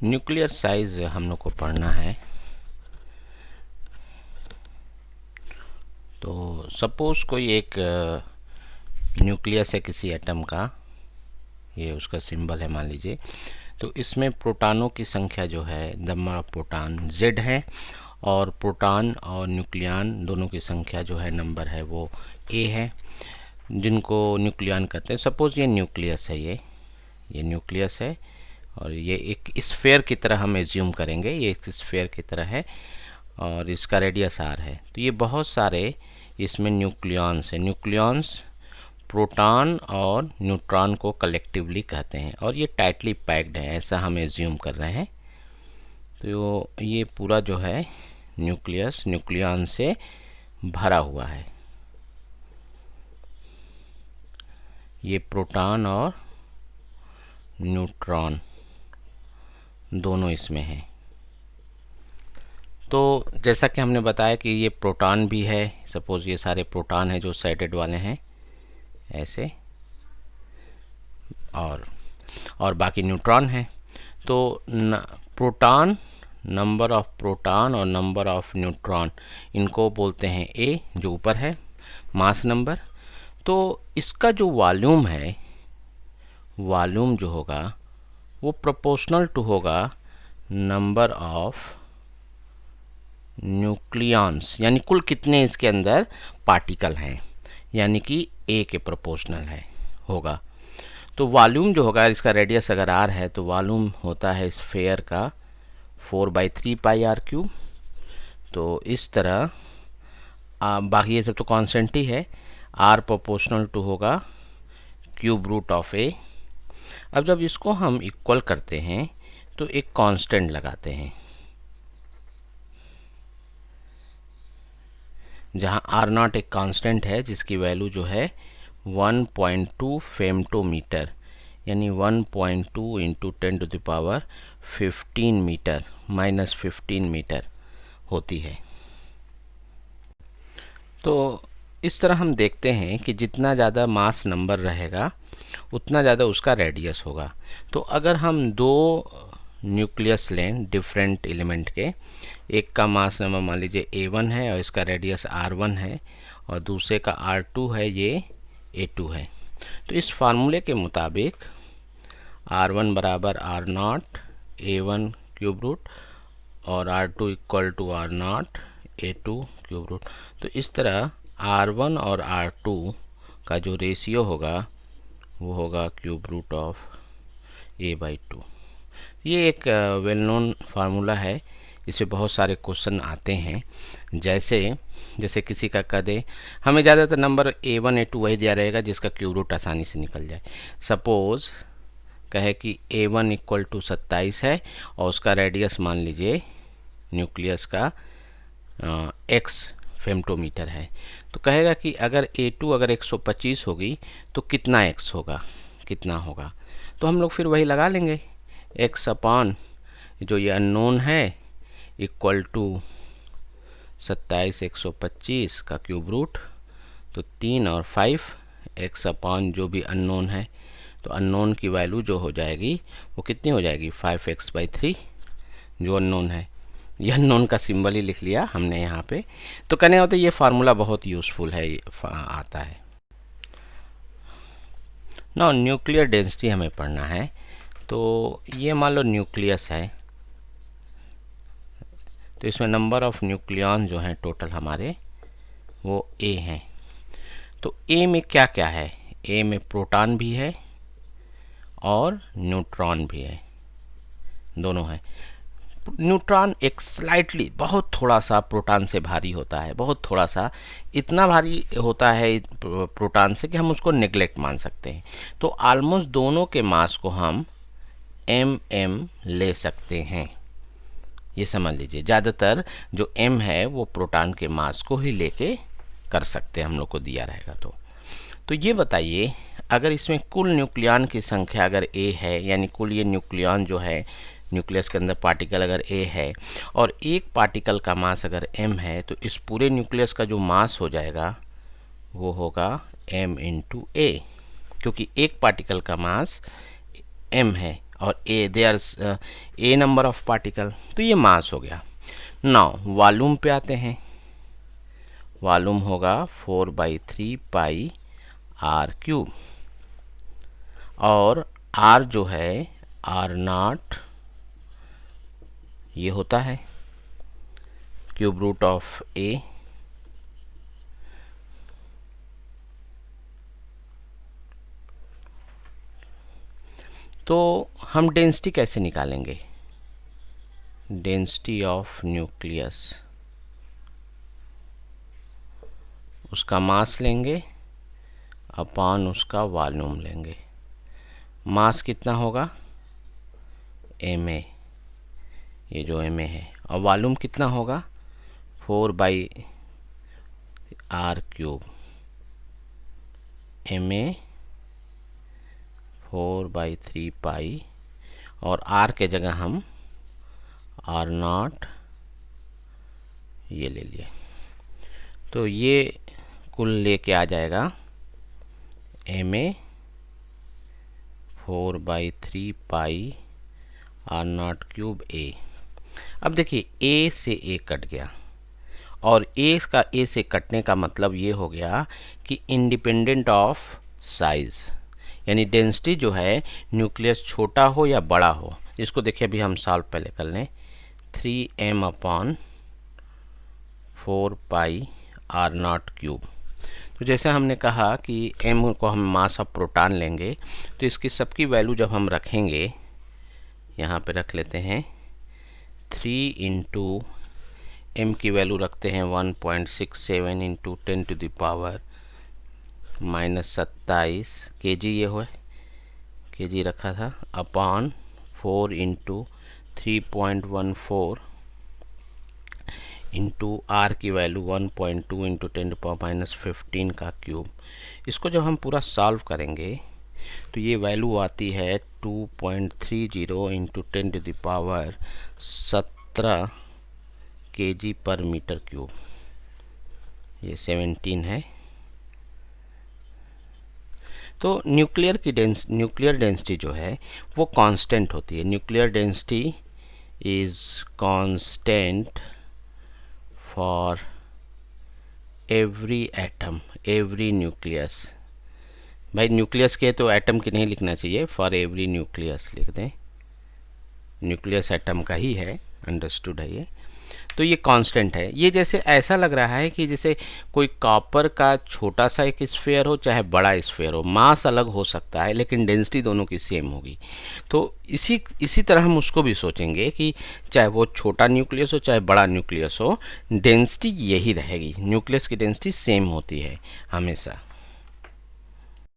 Nuclear size हम लोग को पढ़ना है। तो सपोज कोई एक न्यूक्लियस है किसी एटम का, ये उसका सिंबल है मान लीजिए। तो इसमें प्रोटॉनों की संख्या जो है, नंबर ऑफ प्रोटॉन Z है, और प्रोटॉन और न्यूक्लियन दोनों की संख्या जो है नंबर है वो A है, जिनको न्यूक्लियन कहते हैं। सपोज ये न्यूक्लियस है, ये न्यूक्लियस है, और ये एक स्फेयर की तरह हम एज्यूम करेंगे, ये एक स्फेयर की तरह है और इसका रेडियस R है। तो ये बहुत सारे इसमें न्यूक्लियॉन्स हैं। न्यूक्लियॉन्स प्रोटॉन और न्यूट्रॉन को कलेक्टिवली कहते हैं, और ये टाइटली पैक्ड है, ऐसा हम एज्यूम कर रहे हैं। तो ये पूरा जो है न्यूक्लियस न्यूक्लियॉन से भरा हुआ है। ये प्रोटॉन और न्यूट्रॉन दोनों इसमें हैं। तो जैसा कि हमने बताया कि ये प्रोटॉन भी है, सपोज ये सारे प्रोटॉन हैं जो साइडेड वाले हैं ऐसे, और बाकी न्यूट्रॉन हैं। तो प्रोटॉन, नंबर ऑफ प्रोटॉन और नंबर ऑफ न्यूट्रॉन, इनको बोलते हैं A, जो ऊपर है, मास नंबर। तो इसका जो वॉल्यूम है, वॉल्यूम जो होगा वो प्रोपोर्शनल टू होगा नंबर ऑफ न्यूक्लियॉन्स, यानी कुल कितने इसके अंदर पार्टिकल हैं, यानी कि A के प्रोपोर्शनल है होगा। तो वॉल्यूम जो होगा, इसका रेडियस अगर R है तो वॉल्यूम होता है स्फेयर का 4/3 पाई R क्यूब। तो इस तरह बाकी ये सब तो कांस्टेंट ही है। R प्रोपोर्शनल टू होगा क्यूब रूट ऑफ A। अब जब इसको हम इक्वल करते हैं तो एक कांस्टेंट लगाते हैं, जहां R0 एक कांस्टेंट है जिसकी वैल्यू जो है 1.2 फेम्टोमीटर, यानी 1.2 इंटू 10⁻15 मीटर -15 मीटर होती है। तो इस तरह हम देखते हैं कि जितना ज़्यादा मास नंबर रहेगा उतना ज़्यादा उसका रेडियस होगा। तो अगर हम दो न्यूक्लियस लें डिफरेंट एलिमेंट के, एक का मास नंबर मान लीजिए A1 है और इसका रेडियस R1 है, और दूसरे का R2 है, ये A2 है। तो इस फार्मूले के मुताबिक R1 बराबर R0 A1 क्यूब रूट और R2 equal to R0 A2 cube root. तो इस तरह R1 और R2 का जो रेशियो होगा वो होगा क्यूब रूट ऑफ A/2। ये एक वेल नोन फार्मूला है, इससे बहुत सारे क्वेश्चन आते हैं। जैसे किसी का कह दे, हमें ज़्यादातर नंबर A1 A2 वही दिया रहेगा जिसका क्यूब रूट आसानी से निकल जाए। सपोज कहे कि A1 इक्वल टू 27 है और उसका रेडियस मान लीजिए न्यूक्लियस का X फेम्टोमीटर है। तो कहेगा कि अगर A2 अगर 125 होगी तो कितना X होगा, कितना होगा। तो हम लोग फिर वही लगा लेंगे, X अपॉन जो ये अननोन है इक्वल टू 27 125 का क्यूब रूट, तो 3 और 5 X अपॉन जो भी अननोन है, तो अननोन की वैल्यू जो हो जाएगी वो कितनी हो जाएगी 5x/3 जो अननोन है। यह अननोन का सिंबल ही लिख लिया हमने यहाँ पे। तो कहने होते ये फार्मूला बहुत यूज़फुल है, आता है ना। न्यूक्लियर डेंसिटी हमें पढ़ना है। तो ये मान लो न्यूक्लियस है, तो इसमें नंबर ऑफ न्यूक्लियॉन जो हैं टोटल हमारे वो A हैं। तो A में क्या क्या है, A में प्रोटॉन भी है और न्यूट्रॉन भी है, दोनों हैं। न्यूट्रॉन एक स्लाइटली बहुत थोड़ा सा प्रोटॉन से भारी होता है, बहुत थोड़ा सा, इतना भारी होता है प्रोटॉन से कि हम उसको नेग्लेक्ट मान सकते हैं। तो ऑलमोस्ट दोनों के मास को हम mm ले सकते हैं, ये समझ लीजिए। ज़्यादातर जो m है वो प्रोटॉन के मास को ही लेके कर सकते हैं, हम लोग को दिया रहेगा। तो ये बताइए, अगर इसमें कुल न्यूक्लियॉन की संख्या अगर A है, यानी कुल ये न्यूक्लियॉन जो है न्यूक्लियस के अंदर पार्टिकल अगर A है और एक पार्टिकल का मास अगर m है, तो इस पूरे न्यूक्लियस का जो मास हो जाएगा वो होगा m × A, क्योंकि एक पार्टिकल का मास m है और a they are a number of particle, तो ये मास हो गया। नाउ वॉल्यूम पे आते हैं। वॉल्यूम होगा 4/3 पाई आर क्यूब, और आर जो है आर नॉट ये होता है क्यूब रूट ऑफ ए। तो हम डेंसिटी कैसे निकालेंगे? डेंसिटी ऑफ न्यूक्लियस, उसका मास लेंगे अपॉन उसका वॉल्यूम लेंगे। मास कितना होगा? ma, ये जो ma है, और वॉल्यूम कितना होगा? 4/r cube. ma 4/3 पाई, और r के जगह हम r नॉट ये ले लिए, तो ये कुल लेके आ जाएगा ma 4/3 pi R not cube A. अब देखिए ए से ए कट गया, और ए से कटने का मतलब ये हो गया कि इंडिपेंडेंट ऑफ साइज, यानी डेंसिटी जो है न्यूक्लियस छोटा हो या बड़ा हो, इसको देखिए अभी हम सॉल्व पहले कर लें। 3m upon 4 pi R not cube. तो जैसे हमने कहा कि m को हम मास ऑफ प्रोटॉन लेंगे, तो इसकी सबकी वैल्यू जब हम रखेंगे, यहाँ पे रख लेते हैं 3 इंटू m की वैल्यू रखते हैं 1.67 into 10 to the power -27 kg, ये हुआ kg रखा था, अपॉन 4 इंटू 3.14 इंटू आर की वैल्यू 1.2 इंटू 10 टू पावर -15 का क्यूब। इसको जब हम पूरा सॉल्व करेंगे तो ये वैल्यू आती है 2.30 into 10 to the power 17 kg पर मीटर क्यूब, ये 17 है। तो न्यूक्लियर डेंसिटी जो है वो कांस्टेंट होती है। Nuclear density is constant for every atom, every nucleus. भाई न्यूक्लियस के तो एटम की नहीं लिखना चाहिए, फॉर एवरी न्यूक्लियस लिख दें। न्यूक्लियस एटम का ही है, अंडरस्टूड है ये। तो ये कांस्टेंट है। ये जैसे ऐसा लग रहा है कि जैसे कोई कॉपर का छोटा सा एक स्फीयर हो चाहे बड़ा स्फीयर हो, मास अलग हो सकता है लेकिन डेंसिटी दोनों की सेम होगी। तो इसी तरह हम उसको भी सोचेंगे कि चाहे वो छोटा न्यूक्लियस हो चाहे बड़ा न्यूक्लियस हो, डेंसिटी यही रहेगी, न्यूक्लियस की डेंसिटी सेम होती है हमेशा।